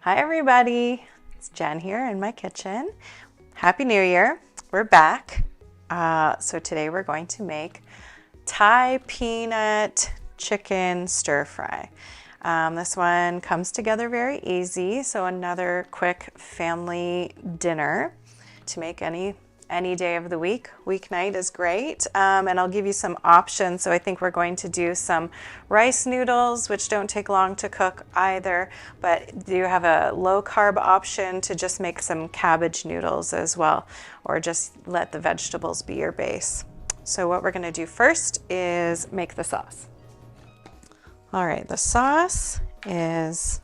Hi everybody, it's Jen here in my kitchen. Happy New Year, we're back. So today we're going to make Thai peanut chicken stir fry. This one comes together very easy, so another quick family dinner to make any day of the week. Weeknight is great. And I'll give you some options. So I think we're going to do some rice noodles, which don't take long to cook either, but do have a low carb option to just make some cabbage noodles as well, or just let the vegetables be your base. So what we're gonna do first is make the sauce. All right, the sauce is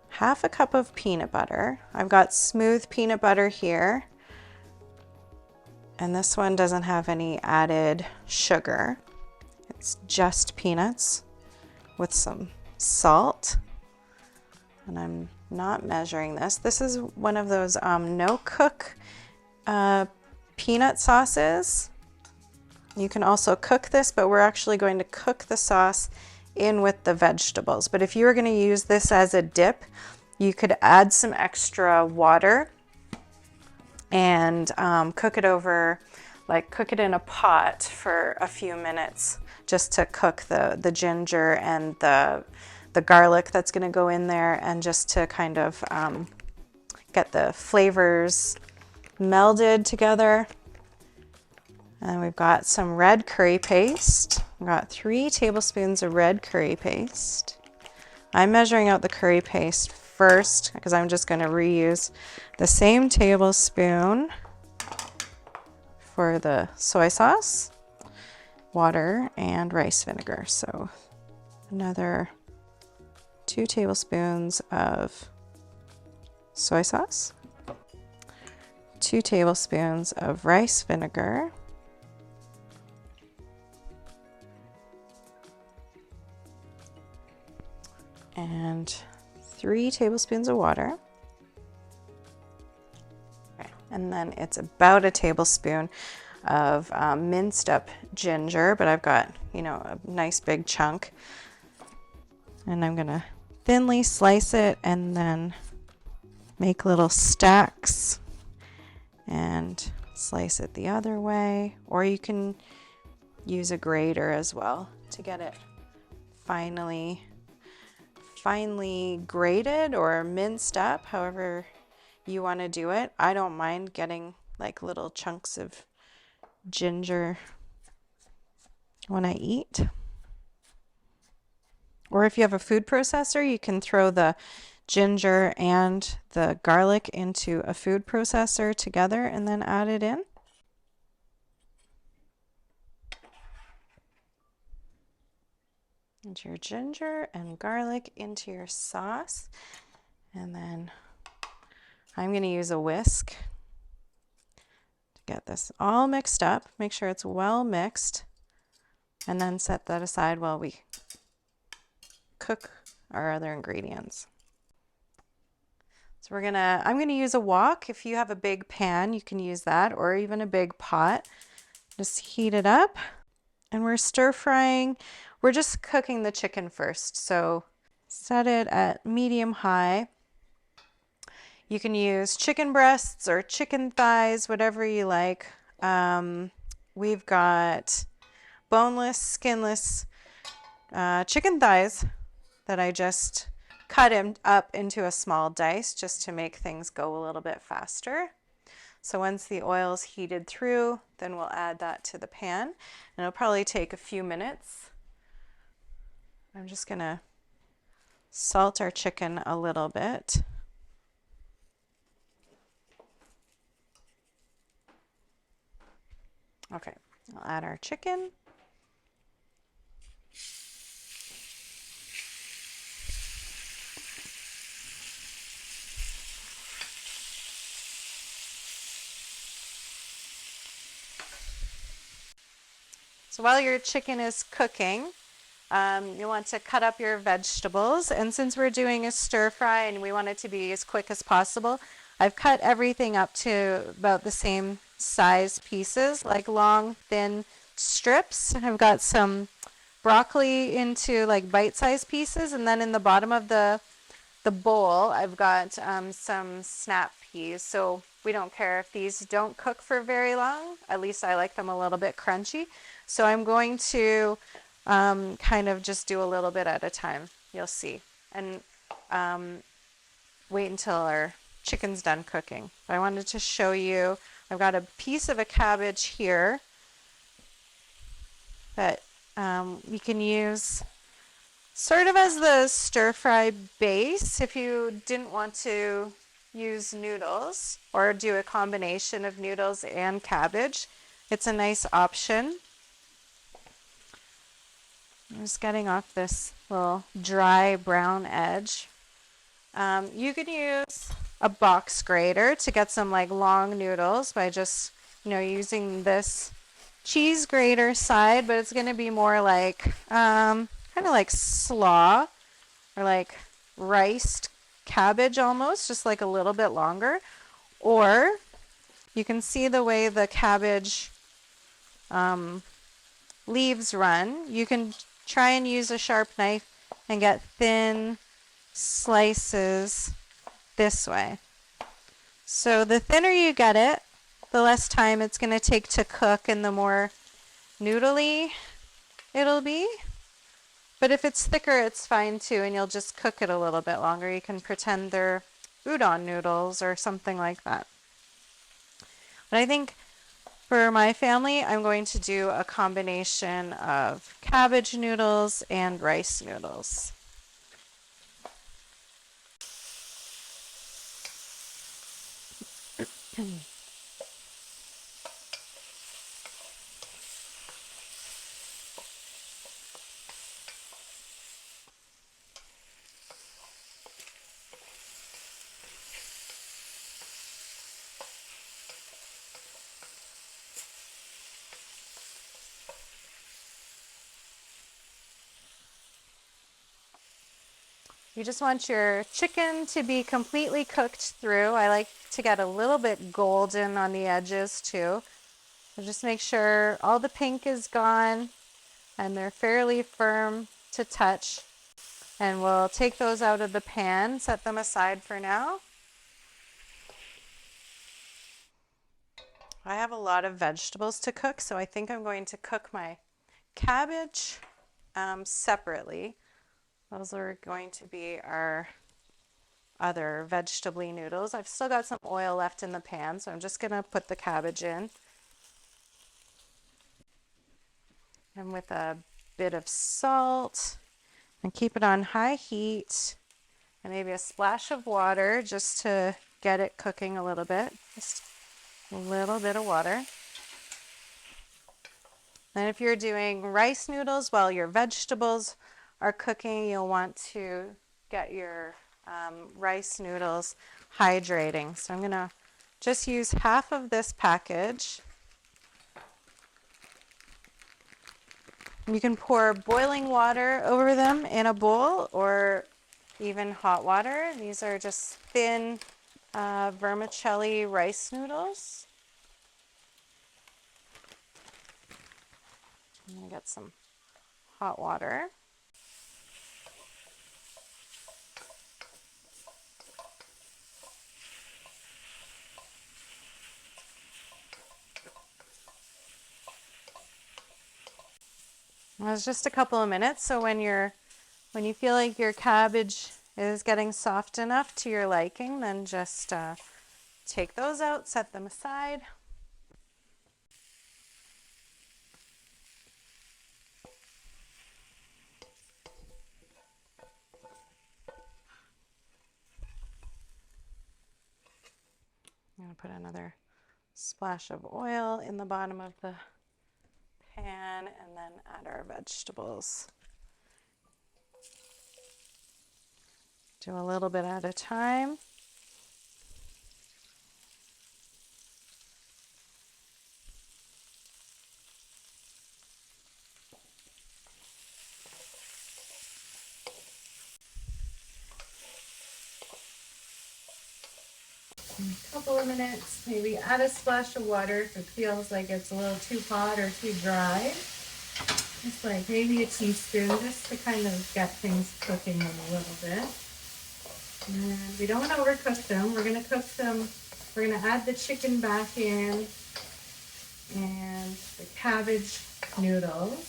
half a cup of peanut butter. I've got smooth peanut butter here. And this one doesn't have any added sugar. It's just peanuts with some salt. And I'm not measuring this. This is one of those no-cook peanut sauces. You can also cook this, but we're actually going to cook the sauce in with the vegetables. But if you were going to use this as a dip, you could add some extra water and cook it over, like cook it in a pot for a few minutes just to cook the ginger and the garlic that's going to go in there, and just to kind of get the flavors melded together. And we've got some red curry paste. We've got 3 tablespoons of red curry paste. I'm measuring out the curry paste first because I'm just going to reuse the same tablespoon for the soy sauce, water, and rice vinegar. So another 2 tablespoons of soy sauce, 2 tablespoons of rice vinegar, and 3 tablespoons of water. Okay. And then it's about a tablespoon of minced up ginger, but I've got, a nice big chunk. And I'm gonna thinly slice it and then make little stacks and slice it the other way. Or you can use a grater as well to get it finely grated or minced up, however you want to do it. I don't mind getting like little chunks of ginger when I eat. Or if you have a food processor, you can throw the ginger and the garlic into a food processor together and then add it in. And your ginger and garlic into your sauce. And then I'm going to use a whisk to get this all mixed up. Make sure it's well mixed. And then set that aside while we cook our other ingredients. So I'm going to use a wok. If you have a big pan, you can use that, or even a big pot. Just heat it up. And we're stir frying. We're just cooking the chicken first, so set it at medium-high. You can use chicken breasts or chicken thighs, whatever you like. We've got boneless, skinless chicken thighs that I just cut up into a small dice just to make things go a little bit faster. So once the oil's heated through, then we'll add that to the pan, and it'll probably take a few minutes. I'm just gonna salt our chicken a little bit. Okay, I'll add our chicken. So while your chicken is cooking, you want to cut up your vegetables. And since we're doing a stir fry and we want it to be as quick as possible, I've cut everything up to about the same size pieces, like long, thin strips. I've got some broccoli into like bite-sized pieces, and then in the bottom of the the bowl, I've got some snap peas. So we don't care if these don't cook for very long. At least I like them a little bit crunchy. So I'm going to kind of just do a little bit at a time. You'll see. And wait until our chicken's done cooking. But I wanted to show you, I've got a piece of a cabbage here that we can use sort of as the stir fry base if you didn't want to use noodles or do a combination of noodles and cabbage. It's a nice option. I'm just getting off this little dry brown edge. You could use a box grater to get some like long noodles by just, using this cheese grater side, but it's going to be more like kind of like slaw or like riced cabbage almost, just like a little bit longer. Or you can see the way the cabbage leaves run. You can try and use a sharp knife and get thin slices this way. So the thinner you get it, the less time it's going to take to cook and the more noodly it'll be. But if it's thicker, it's fine too, and you'll just cook it a little bit longer. You can pretend they're udon noodles or something like that. But I think for my family, I'm going to do a combination of cabbage noodles and rice noodles. You just want your chicken to be completely cooked through. I like to get a little bit golden on the edges too. So just make sure all the pink is gone and they're fairly firm to touch. And we'll take those out of the pan, set them aside for now. I have a lot of vegetables to cook, so I think I'm going to cook my cabbage separately. Those are going to be our other vegetable noodles. I've still got some oil left in the pan, so I'm just going to put the cabbage in. And with a bit of salt, and keep it on high heat, and maybe a splash of water just to get it cooking a little bit. Just a little bit of water. And if you're doing rice noodles while your vegetables are cooking, you'll want to get your rice noodles hydrating. So I'm going to just use half of this package. You can pour boiling water over them in a bowl or even hot water. These are just thin vermicelli rice noodles. I'm going to get some hot water. It was just a couple of minutes, so when you feel like your cabbage is getting soft enough to your liking, then just take those out, set them aside. I'm going to put another splash of oil in the bottom of the pan and then add our vegetables. Do a little bit at a time. A couple of minutes, maybe add a splash of water if it feels like it's a little too hot or too dry. Just like maybe a teaspoon, just to kind of get things cooking in a little bit. And we don't want to overcook them. We're going to cook them. We're going to add the chicken back in and the cabbage noodles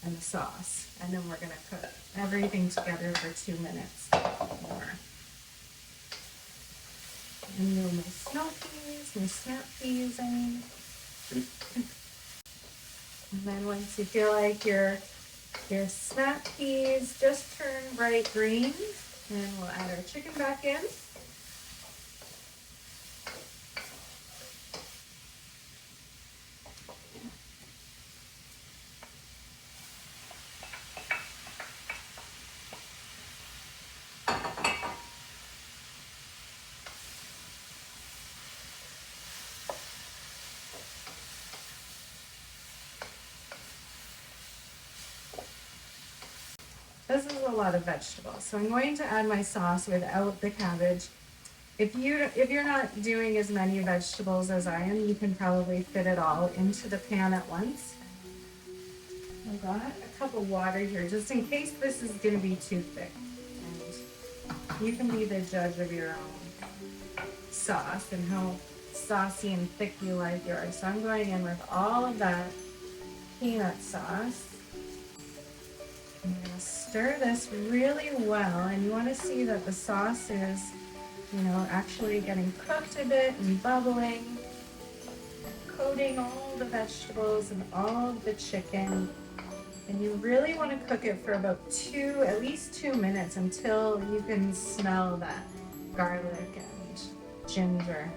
and the sauce. And then we're going to cook everything together for 2 minutes more. And then my snap peas, I mean. And then once you feel like your snap peas just turn bright green, then we'll add our chicken back in. This is a lot of vegetables, so I'm going to add my sauce without the cabbage. If you're not doing as many vegetables as I am, you can probably fit it all into the pan at once. I've got a cup of water here, just in case this is going to be too thick. And you can be the judge of your own sauce and how saucy and thick you like yours. So I'm going in with all of that peanut sauce. I'm going to stir this really well, and you want to see that the sauce is, actually getting cooked a bit and bubbling, coating all the vegetables and all of the chicken. And you really want to cook it for about at least 2 minutes until you can smell that garlic and ginger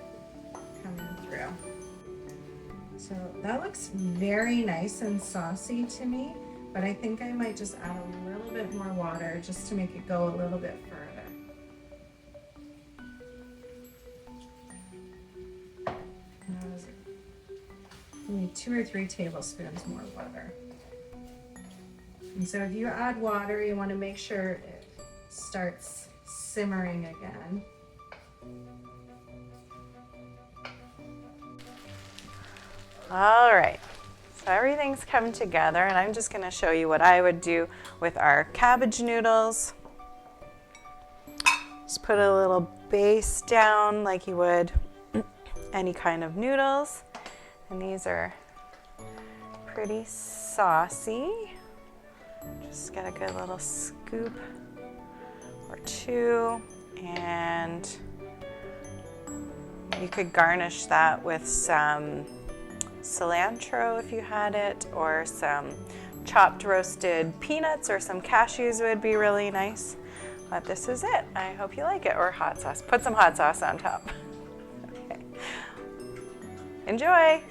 coming through. So that looks very nice and saucy to me. But I think I might just add a little bit more water just to make it go a little bit further. Maybe 2 or 3 tablespoons more water. And so if you add water, you want to make sure it starts simmering again. All right. So everything's come together, and I'm just going to show you what I would do with our cabbage noodles. Just put a little base down like you would any kind of noodles. And these are pretty saucy. Just get a good little scoop or 2, and you could garnish that with some cilantro if you had it, or some chopped roasted peanuts or some cashews would be really nice. But this is it. I hope you like it. Or hot sauce. Put some hot sauce on top. Okay. Enjoy!